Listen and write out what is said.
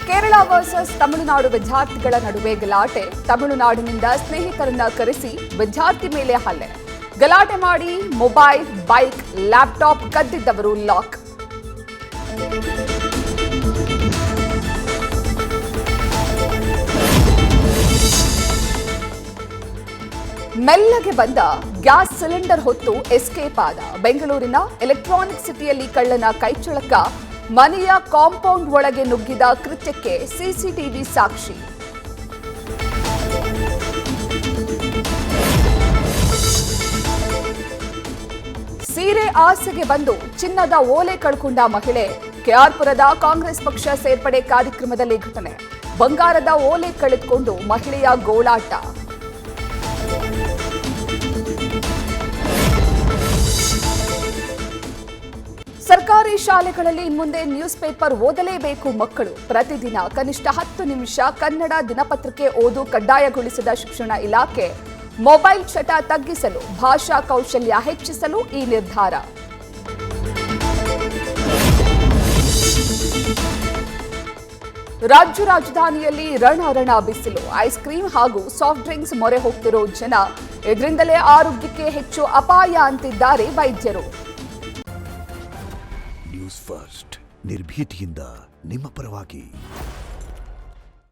Kerala versus Tamil Nadu ವಿದ್ಯಾರ್ಥಿಗಳ ನಡುವೆ ಗಲಾಟೆ. ತಮಿಳುನಾಡಿನಿಂದ ಸ್ನೇಹಿತರನ್ನ ಕರೆಸಿ ವಿದ್ಯಾರ್ಥಿ ಮೇಲೆ ಹಲ್ಲೆ. ಗಲಾಟೆ ಮಾಡಿ ಮೊಬೈಲ್, ಬೈಕ್, ಲ್ಯಾಪ್ಟಾಪ್ ಕದ್ದಿದ್ದವರು ಲಾಕ್. ಮೆಲ್ಲಗೆ ಬಂದ ಗ್ಯಾಸ್ ಸಿಲಿಂಡರ್ ಹೊತ್ತು ಎಸ್ಕೇಪ್ ಆದ. ಬೆಂಗಳೂರಿನ ಎಲೆಕ್ಟ್ರಾನಿಕ್ ಸಿಟಿಯಲ್ಲಿ ಕಳ್ಳನ ಕೈಚಳಕ. ಮನೆಯ ಕಾಂಪೌಂಡ್ ಒಳಗೆ ನುಗ್ಗಿದ ಕೃತ್ಯಕ್ಕೆ ಸಿಸಿಟಿವಿ ಸಾಕ್ಷಿ. ಸೀರೆ ಆಸೆಗೆ ಬಂದು ಚಿನ್ನದ ಓಲೆ ಕಳ್ಕೊಂಡ ಮಹಿಳೆ. ಕೆಆರ್ಪುರದ ಕಾಂಗ್ರೆಸ್ ಪಕ್ಷ ಸೇರ್ಪಡೆ ಕಾರ್ಯಕ್ರಮದಲ್ಲಿ ಘಟನೆ. ಬಂಗಾರದ ಓಲೆ ಕಳೆದುಕೊಂಡು ಮಹಿಳೆಯ ಗೋಳಾಟ. ಸರ್ಕಾರಿ ಶಾಲೆಗಳಲ್ಲಿ ಇನ್ಮುಂದೆ ನ್ಯೂಸ್ ಪೇಪರ್ ಓದಲೇಬೇಕು ಮಕ್ಕಳು. ಪ್ರತಿದಿನ ಕನಿಷ್ಠ 10 ನಿಮಿಷ ಕನ್ನಡ ದಿನಪತ್ರಿಕೆ ಓದು ಕಡ್ಡಾಯಗೊಳಿಸಿದ ಶಿಕ್ಷಣ ಇಲಾಖೆ. ಮೊಬೈಲ್ ಚಟ ತಗ್ಗಿಸಲು, ಭಾಷಾ ಕೌಶಲ್ಯ ಹೆಚ್ಚಿಸಲು ಈ ನಿರ್ಧಾರ. ರಾಜ್ಯ ರಾಜಧಾನಿಯಲ್ಲಿ ರಣ ಬಿಸಿಲು. ಐಸ್ ಕ್ರೀಮ್ ಹಾಗೂ ಸಾಫ್ಟ್ ಡ್ರಿಂಕ್ಸ್ ಮೊರೆ ಹೋಗ್ತಿರೋ ಜನ. ಇದರಿಂದಲೇ ಆರೋಗ್ಯಕ್ಕೆ ಹೆಚ್ಚು ಅಪಾಯ ಅಂತಿದ್ದಾರೆ ವೈದ್ಯರು. ನ್ಯೂಸ್ ಫಸ್ಟ್ ನಿರ್ಭೀತಿಯಿಂದ ನಿಮ್ಮ ಪರವಾಗಿ.